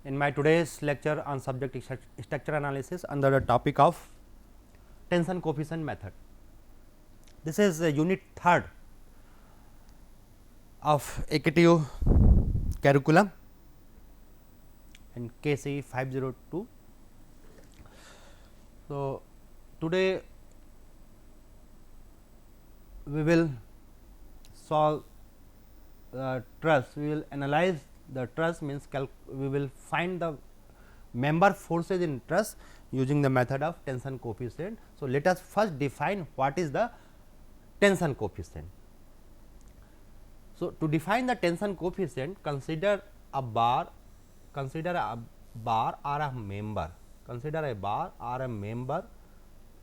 in my today's lecture on subject structure analysis under the topic of tension coefficient method. This is unit 3rd of AKTU curriculum in KC 502. So, today we will solve truss, we will analyze the truss, means we will find the member forces in truss using the method of tension coefficient. So, let us first define what is the tension coefficient. So, to define the tension coefficient, consider a bar or a member,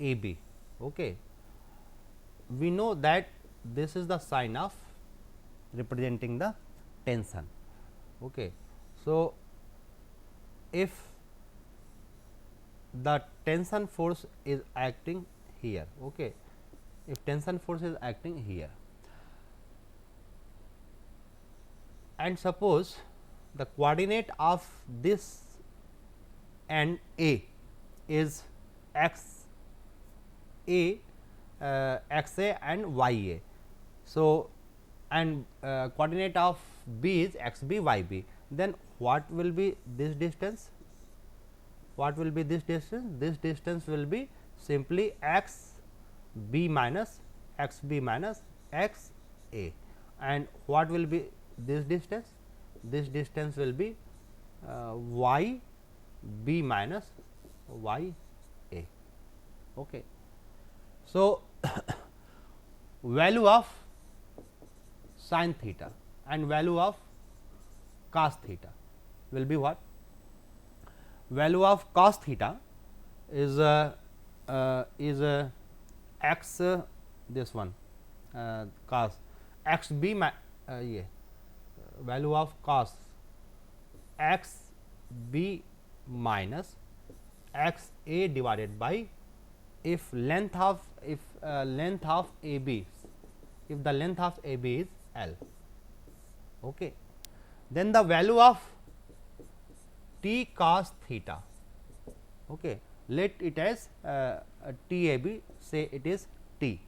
A B. Okay. We know that this is the sign of representing the tension. Okay. So, if the tension force is acting here, okay, if tension force is acting here, and suppose the coordinate of this and A is x A and y A. So, and coordinate of B is x B y B, then what will be this distance? What will be this distance? This distance will be simply x B minus x B minus x A, and what will be this distance? This distance will be y B minus y A. Okay. So, value of sin theta and value of cos theta will be what? Value of cos theta is x this one cos x b value of cos x b minus x a divided by if length of A B, if the length of A B is L. Okay. Then the value of T cos theta. Okay. Let it as T A B, say it is T.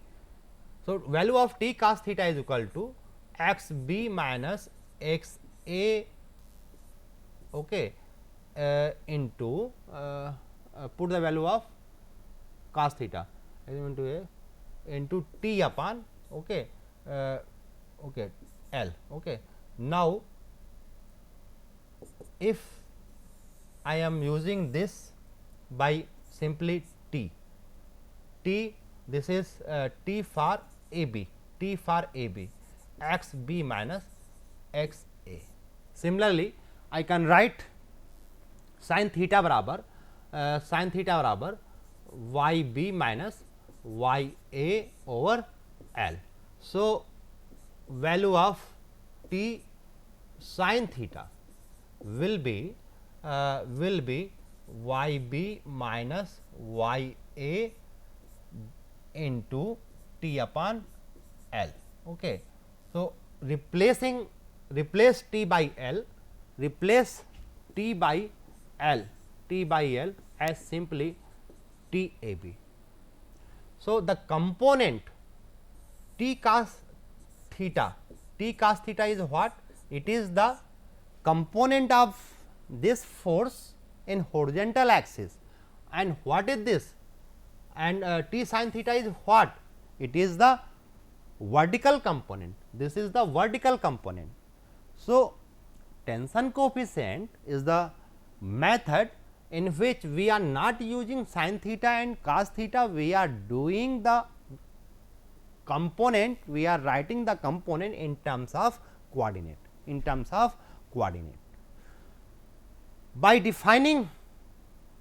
So, value of T cos theta is equal to x B minus x A, okay, into put the value of cos theta into T upon, okay, okay, L. Okay. Now, if I am using this by simply T, this is T for A B, x B minus x A. Similarly, I can write sin theta बराबर y b minus y a over L. So, value of T sin theta will be y b minus y a into T upon L. Okay. So, replace T by L, replace T by L as simply T A B. So, the component T cos theta is what? It is the component of this force in horizontal axis, and what is this? And T sin theta is what? It is the vertical component. This is the vertical component. So, tension coefficient is the method in which we are not using sin theta and cos theta, we are doing the component, we are writing the component in terms of coordinate, By defining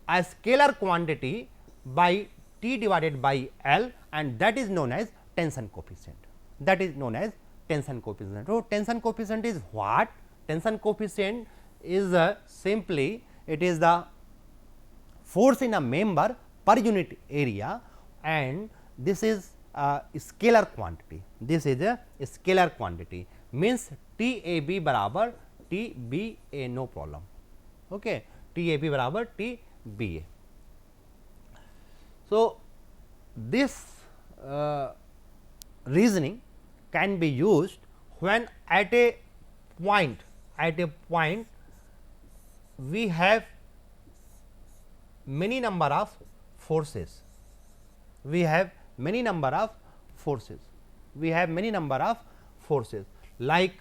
a scalar quantity by T divided by L, and that is known as tension coefficient. So, tension coefficient is what? Tension coefficient is simply it is the force in a member per unit area, and this is a scalar quantity. Means T A B बराबर T B A, no problem. Okay, T A B बराबर T B A. So, this reasoning can be used when at a point we have many number of forces, we have many number of forces, we have many number of forces like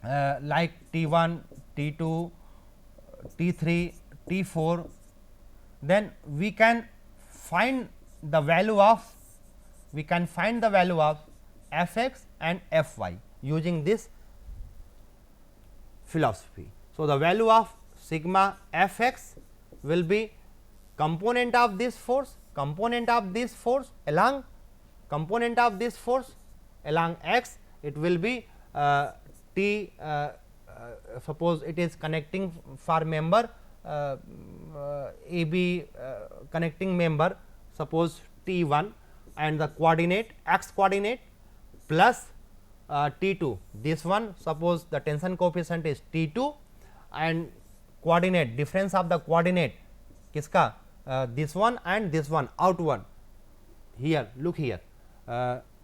T1, T2, T3, T4, then we can find the value of f x and f y using this philosophy. So, the value of sigma f x will be component of this force along x, it will be T, suppose it is connecting for member AB, connecting member, suppose T1, and the coordinate x coordinate plus T2, this one, suppose the tension coefficient is T2 and coordinate, difference of the coordinate kiska, this one and this one outward. Here, look here,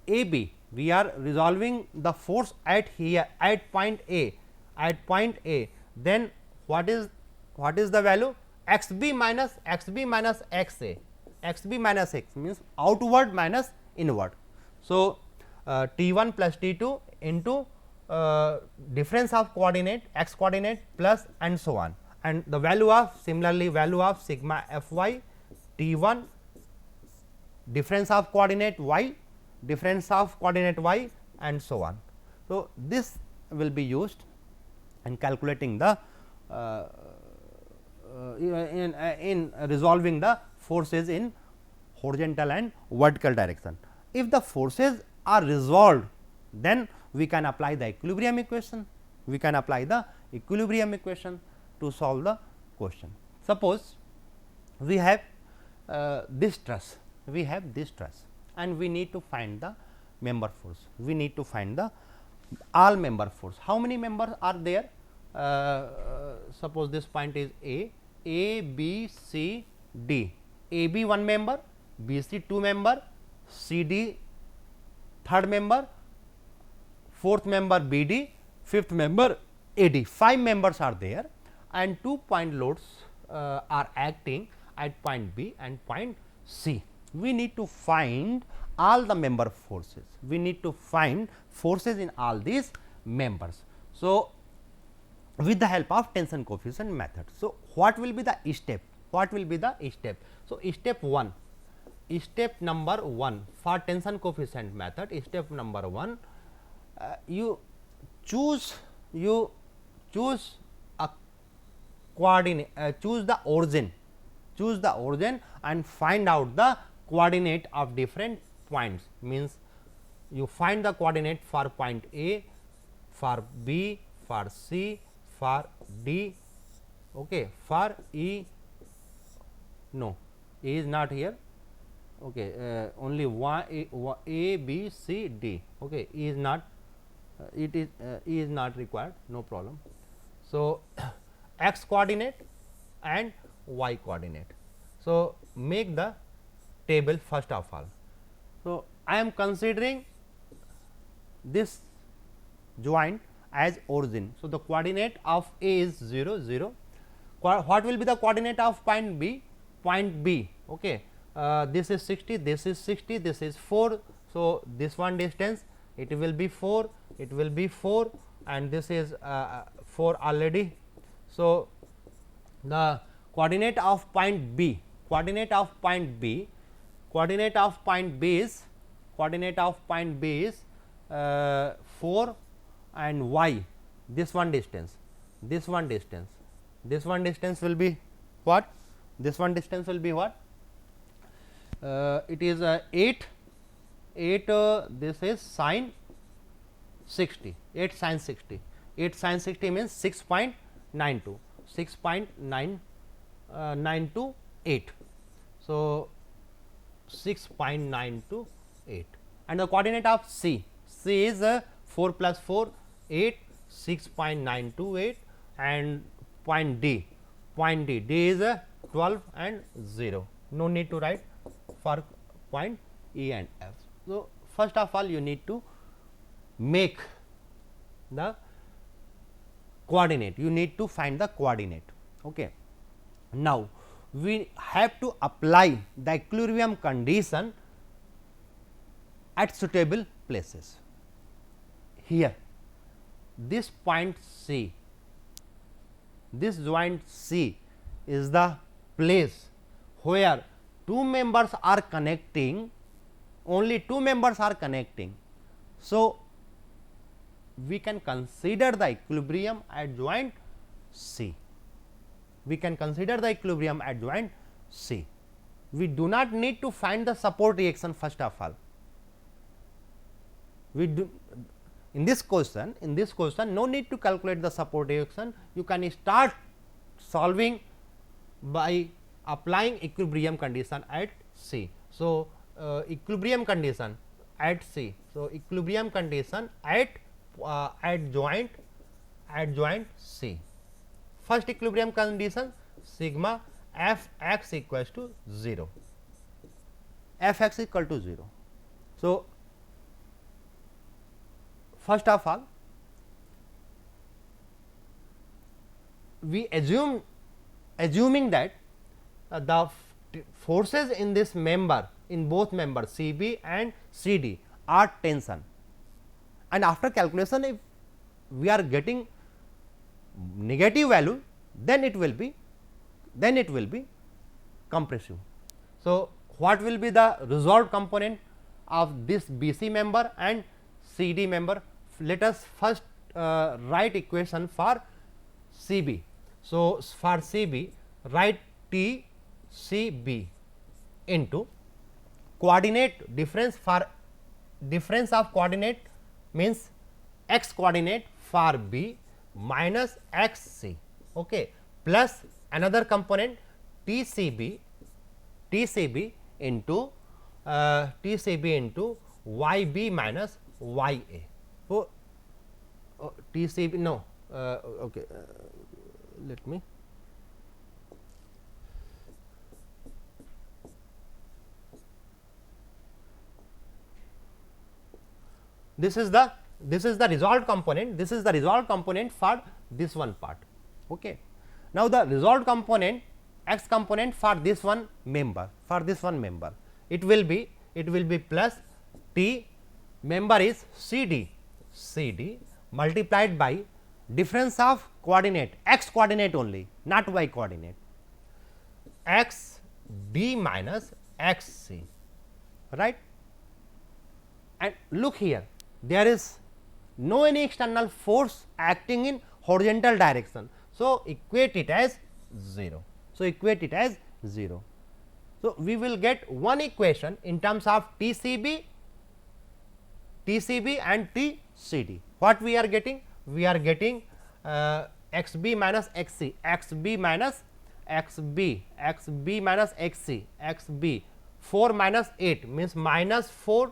AB, we are resolving the force at here at point A, then what is the value? xb minus x means outward minus inward. So, T1 plus T2 into difference of coordinate x coordinate plus and so on, and the value of similarly value of sigma f y T1 difference of coordinate y and so on. So, this will be used in calculating the in resolving the forces in horizontal and vertical direction. If the forces are resolved, then we can apply the equilibrium equation, to solve the question. Suppose we have this truss, and we need to find the member force, all member force. How many members are there? Suppose this point is A, B, C, D, A B 1 member, B C 2 member, C D third member, fourth member B D, fifth member A D, 5 members are there, and 2 point loads are acting at point B and point C. We need to find all the member forces, in all these members. So, with the help of tension coefficient method. So, what will be the step? So, step number 1 for tension coefficient method, step number 1, you choose a coordinate, choose the origin and find out the coordinate of different points, means you find the coordinate for point A, for B, for C, for D, okay, for E, no, E is not here, okay, only one A, B, C, D, okay, E is not, E is not required, no problem. So, x coordinate and y coordinate. So, make the table first of all. So, I am considering this joint as origin. So, the coordinate of A is 0 0. What will be the coordinate of point B? Okay. This is 60, this is 60, this is 4. So, this one distance it will be 4, and this is 4 already. So, the coordinate of point B is 4 and y, this one distance will be what? It is 8, this is sin 60, 8 sin 60 means 6.928. So, 6.928, and the coordinate of C is 4 plus 4 8, 6.928, and point D, D is 12 and 0, no need to write for point E and F. So, first of all you need to make the coordinate, you need to find the coordinate. Okay. Now, we have to apply the equilibrium condition at suitable places. Here this point C, this joint C is the place where two members are connecting, only two members are connecting. So, we can consider the equilibrium at joint C. We can consider the equilibrium at joint C. We do not need to find the support reaction first of all. We do in this question, no need to calculate the support reaction. You can start solving by applying equilibrium condition at C. So, equilibrium condition at C. So, equilibrium condition at joint C. First equilibrium condition, sigma f x equals to 0, f x equal to 0. So, first of all we assuming that the forces in this member, in both members C B and C D are tension, and after calculation if we are getting negative value, then it will be compressive. So, what will be the resolved component of this BC member and CD member? Let us first write equation for CB. So, for CB write T CB into coordinate difference, for difference of coordinate means x coordinate for B minus x C, okay, plus another component T C B into y B minus y A. So, T C B no okay, let me this is the resolved component, this is the resolved component for this one part. Okay. Now, the resolved component x component for this one member, it will be plus T member is CD multiplied by difference of coordinate, x coordinate only, not y coordinate, x D minus x C, right. And look here, there is no any external force acting in horizontal direction. So, equate it as 0. So, So, we will get one equation in terms of TCB and TCD. What we are getting? We are getting XB minus XC, XB minus XB minus XC, XB 4 minus 8 means minus 4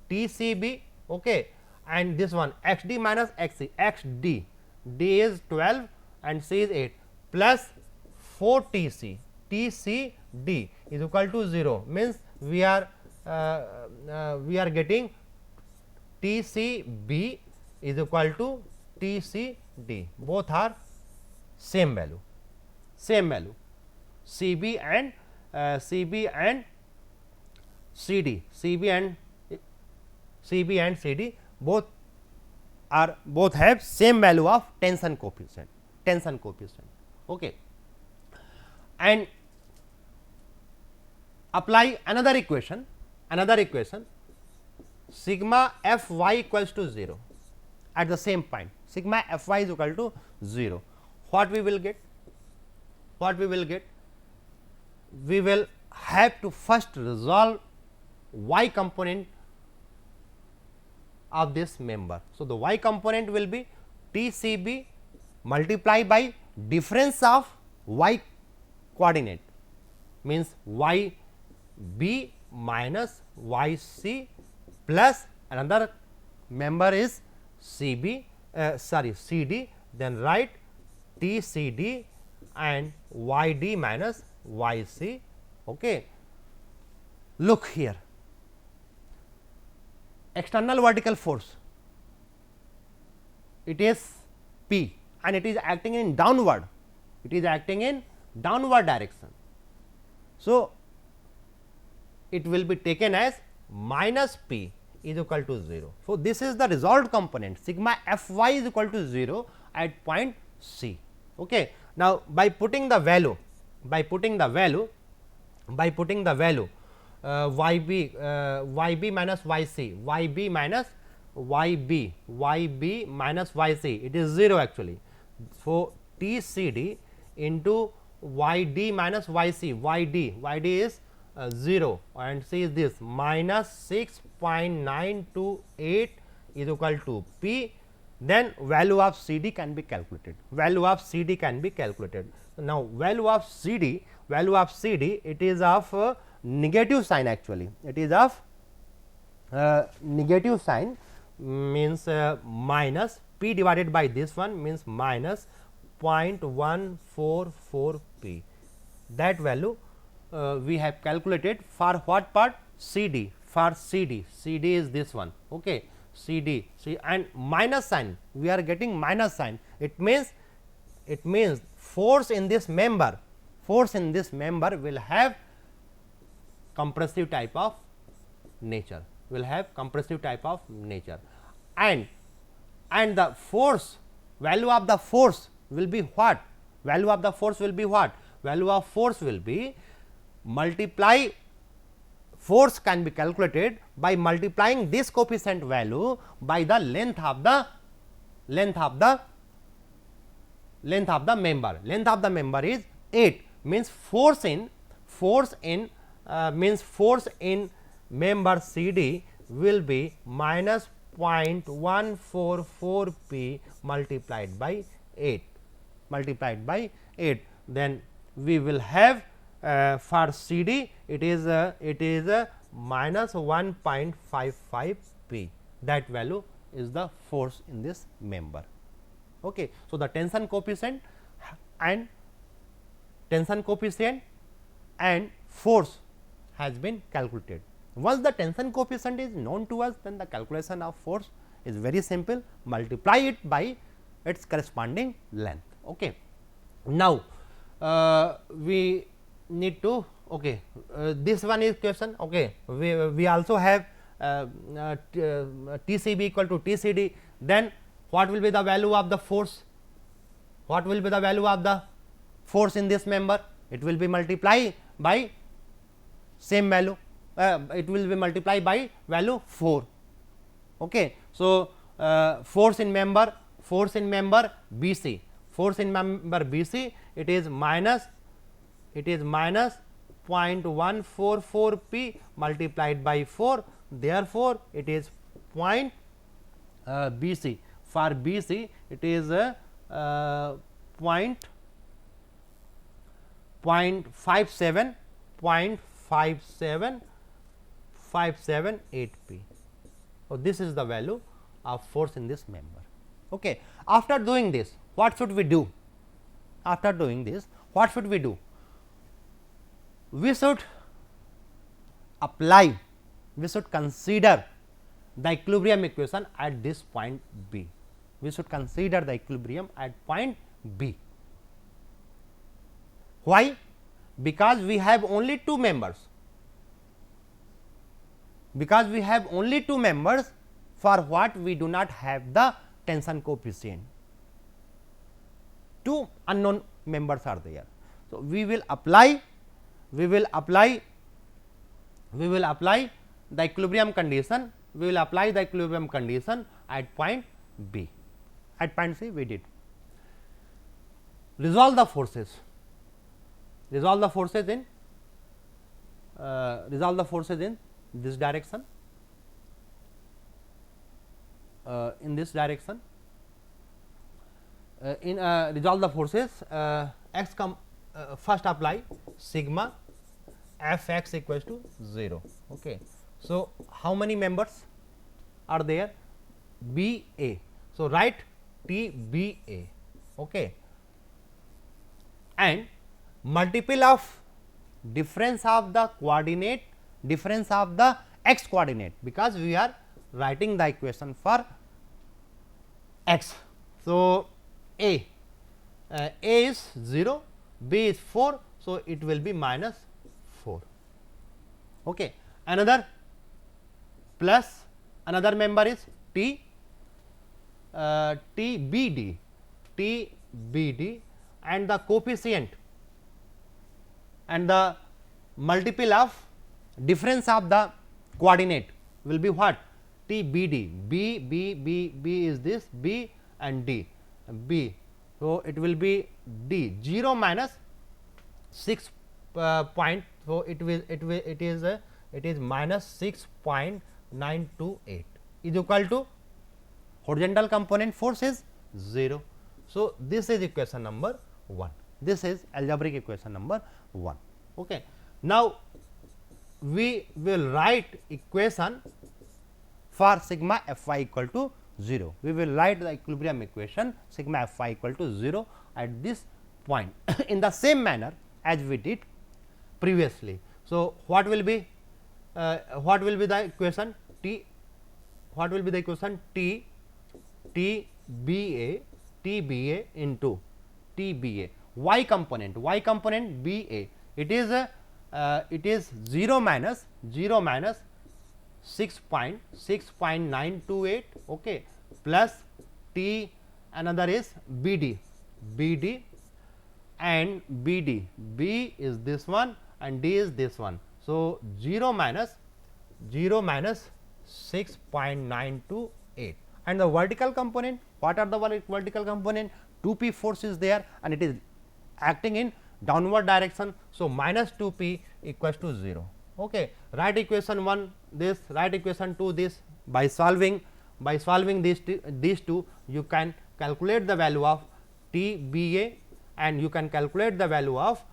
TCB, okay, and this one XD minus XC, XD, D is 12 and C is 8 plus 4 TC, TCD is equal to 0 means we are getting TCB is equal to TCD, both are same value, CB and CD, CB and CD both have same value of tension coefficient. Okay. And apply another equation, sigma f y equals to 0 at the same point, sigma f y is equal to 0. What we will get? We will have to first resolve y component of this member. So, the y component will be TCB multiplied by difference of y coordinate means y B minus y C plus another member is CD, then write TCD and y d minus y c. Okay. Look here, external vertical force, it is P and it is acting in downward, it is acting in downward direction. So, it will be taken as minus P is equal to 0. So, this is the resolved component, sigma f y is equal to 0 at point C. Okay. Now, by putting the value y b minus y c, y b minus y c, it is 0 actually. So, T c d into y d minus y c, y d is 0 and c is this minus 6.928 is equal to P. Then value of C d can be calculated. Now, value of C d, it is of negative sign actually. It is of negative sign, means minus P divided by this one means minus 0.144 P. That value we have calculated for what part? C d, for C d is this one. Okay. C d, and minus sign, we are getting minus sign, it means force in this member will have compressive type of nature, and the force, value of the force will be what? Value of force will be multiply, force can be calculated by multiplying this coefficient value by the length of the member. Length of the member is 8, means force in member C d will be minus 0.144 P multiplied by 8. Then we will have for C d it is minus 1.55 P. That value is the force in this member. Okay. So, the tension coefficient and force has been calculated. Once the tension coefficient is known to us, then the calculation of force is very simple, multiply it by its corresponding length. Okay. Now, we need to, okay, this one is question. Okay. We also have T c b equal to T c d, then what will be the value of the force? In this member? It will be multiplied by same value, it will be multiplied by value 4. Okay. So, force in member B c, it is minus 0.144 P multiplied by 4. Therefore, it is point B c, for B c it is 0.578 P. So, this is the value of force in this member. Okay. After doing this, what should we do? We should apply, we should consider the equilibrium equation at this point B. Why? Because we have only two members. For what we do not have the tension coefficient. Two unknown members are there. So, we will apply the equilibrium condition. At point B. At point C we did. Resolve the forces in this direction. Resolve the forces, first apply sigma f x equals to 0. Okay. So, how many members are there? B A. So, write T B A. Okay. and multiple of difference of the coordinate, difference of the x coordinate, because we are writing the equation for x. So, a is 0, b is 4. So, it will be minus 4. Okay. Another plus another member is t TBD, TBD, and the coefficient and the multiple of difference of the coordinate will be what? TBD, B is this, B and D, B. So, it will be D 0 minus 6 point. So, it is minus 6.928 is equal to horizontal component force is 0. So, this is equation number 1. This is algebraic equation number 1. Okay. Now, we will write equation for sigma f y equal to 0. We will write the equilibrium equation sigma f y equal to 0 at this point in the same manner as we did previously. So, what will be the equation T? What will be the equation T B A into T B A y component B A, it is 0 minus 6.928, okay, plus T another is B D and B D, B is this one and D is this one. So, 0 minus 6.928, and the vertical component, what are the vertical component? 2p force is there and it is acting in downward direction. So, minus 2p equals to 0. Okay. Write equation 1 this, write equation 2 this. By solving these two, you can calculate the value of T B A and you can calculate the value of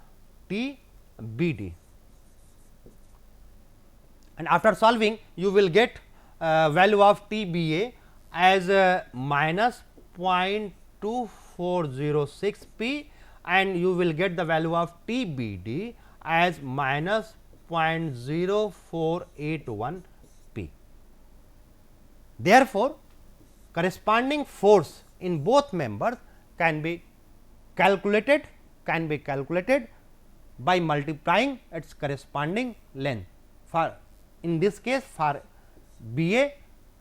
T B D. And after solving, you will get value of T B A as minus 0.2406 p, and you will get the value of T B D as minus 0.0481 p. Therefore, corresponding force in both members can be calculated by multiplying its corresponding length. For in this case, for B A,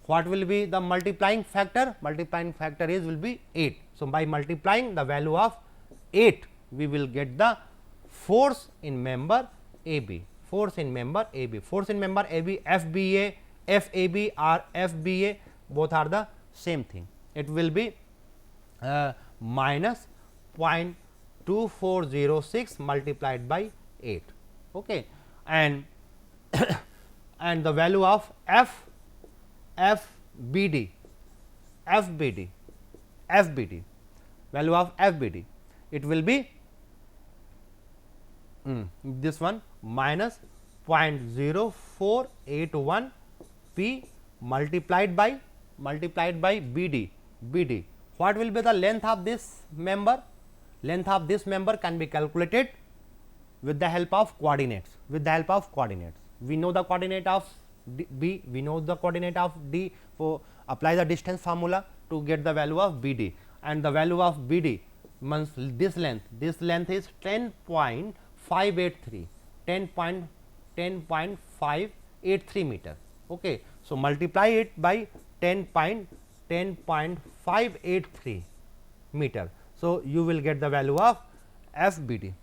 what will be the multiplying factor? Multiplying factor is will be 8. So, by multiplying the value of 8, we will get the force in member A B, force in member A B, force in member A B, F B A, F A B or F B A, both are the same thing. It will be minus 0.2406 multiplied by 8, okay. And and the value of F B D, value of F B D, it will be this one minus 0.0481 p multiplied by B D. What will be the length of this member? Length of this member can be calculated with the help of coordinates. We know the coordinate of B, we know the coordinate of D. So, apply the distance formula to get the value of B D, and the value of B D means this length is 10.583, 10.583 meter. Okay. So, multiply it by 10.583 meter. So, you will get the value of F B D.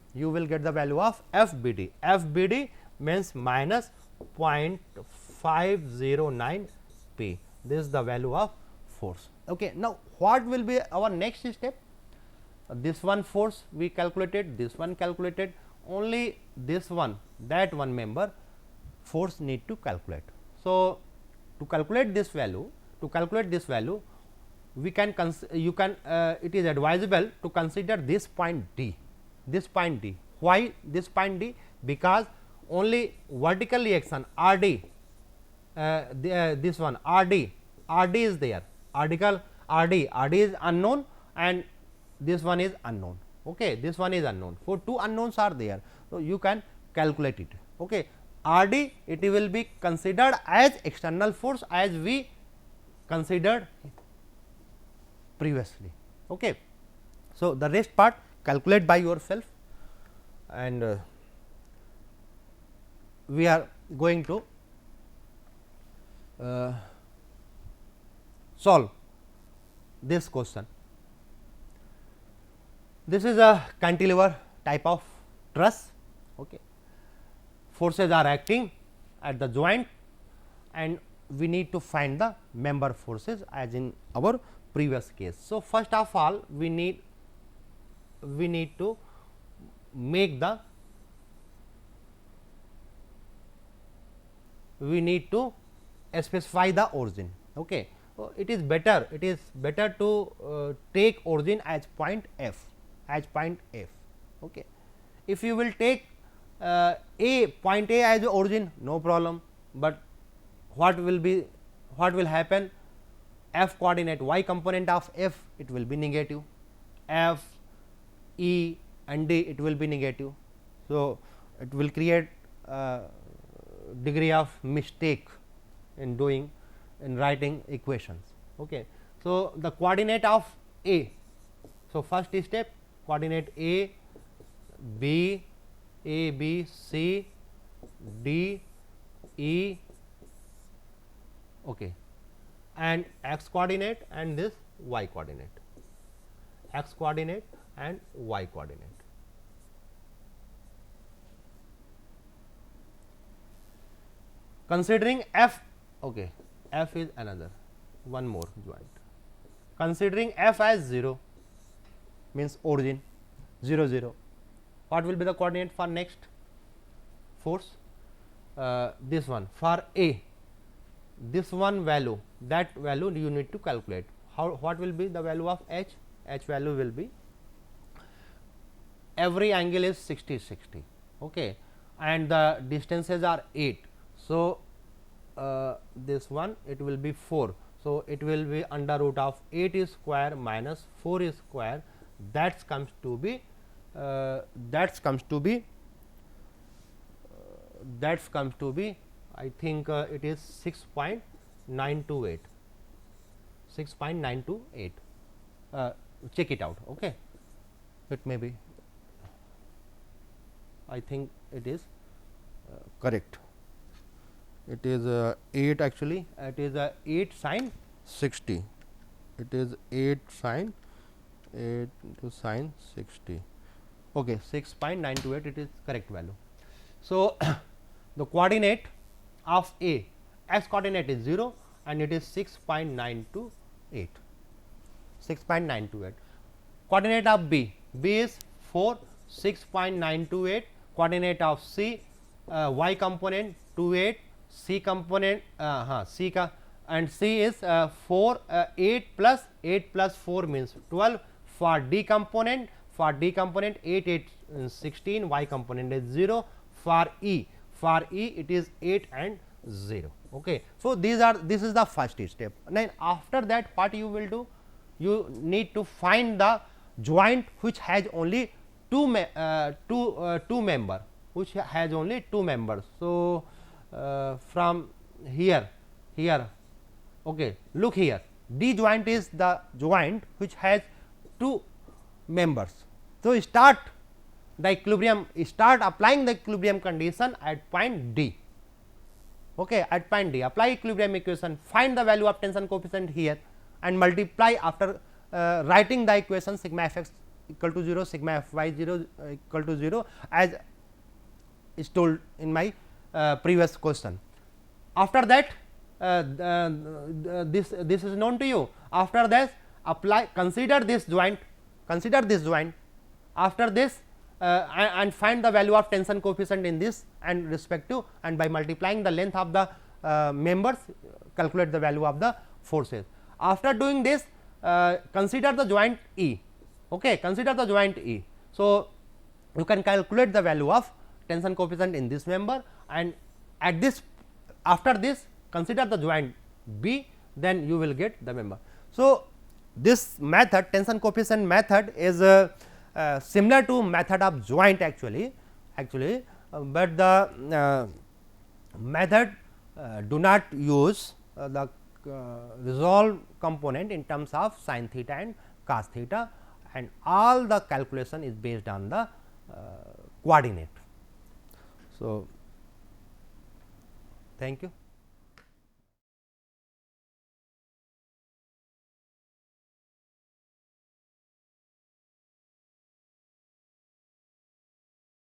F B D means minus 0.509 p. This is the value of force. Okay. Now, what will be our next step? This one force we calculated, this one calculated, only this one, that one member force need to calculate. So, to calculate this value, we can it is advisable to consider this point D. Why this point D? Because only vertical reaction R D, this one R D is there, R D is unknown and this one is unknown. Okay, this one is unknown. For two unknowns are there, so you can calculate it. Okay, RD it will be considered as external force as we considered previously. Okay. So, the rest part calculate by yourself, and we are going to solve this question. This is a cantilever type of truss. Okay. Forces are acting at the joint, and we need to find the member forces as in our previous case. So, first of all we need to make the specify the origin. Okay. So, it is better to take origin as point F. Okay. If you will take point A as origin, no problem, but what will happen? F coordinate, y component of F, it will be negative, F, E and D, it will be negative. So, it will create degree of mistake in writing equations. Okay. So, the coordinate of A. So, first step, coordinate A, B, C, D, E, okay, and x coordinate and this y coordinate, x coordinate and y coordinate. Considering F, okay, F is another one more joint. Considering F as 0 means origin 0 0. What will be the coordinate for next force? This one for A, this one value, that value you need to calculate. What will be the value of H? H value will be, every angle is 60 60. Okay, and the distances are 8. So, this one it will be 4. So, it will be under root of 8 square minus 4 square, that comes to be I think it is 6.928. Check it out. Okay, it may be, I think it is correct. It is 8 actually, it is 8 sin 60, it is 8 sin 8 into sin 60. Okay, 6.928, it is correct value. So, the coordinate of A, x coordinate is 0 and it is 6.928. Coordinate of B, B is 4, 6.928. Coordinate of C, y component 28, C component C ka, and C is 4, 8 plus 4 means 12. For D component 8 16, y component is 0. For E it is 8 and 0. Okay. So, this is the first step. Then after that what you will do? You need to find the joint which has only two member, which has only two members. So, from here, okay, look here, D joint is the joint which has two members. So, start applying the equilibrium condition at point D. Okay, at point D, apply equilibrium equation, find the value of tension coefficient here and multiply after writing the equation sigma f x equal to 0, sigma f y 0 equal to 0 as is told in my previous question. After that, this is known to you. After this, consider this joint. After this, and find the value of tension coefficient in this and respective, and by multiplying the length of the members, calculate the value of the forces. After doing this, consider the joint E. Okay, consider the joint E. So, you can calculate the value of tension coefficient in this member, and at this, after this, consider the joint B, then you will get the member. So, this method, tension coefficient method, is similar to method of joint actually, but the method do not use the resolve component in terms of sin theta and cos theta, and all the calculation is based on the coordinate. So, thank you.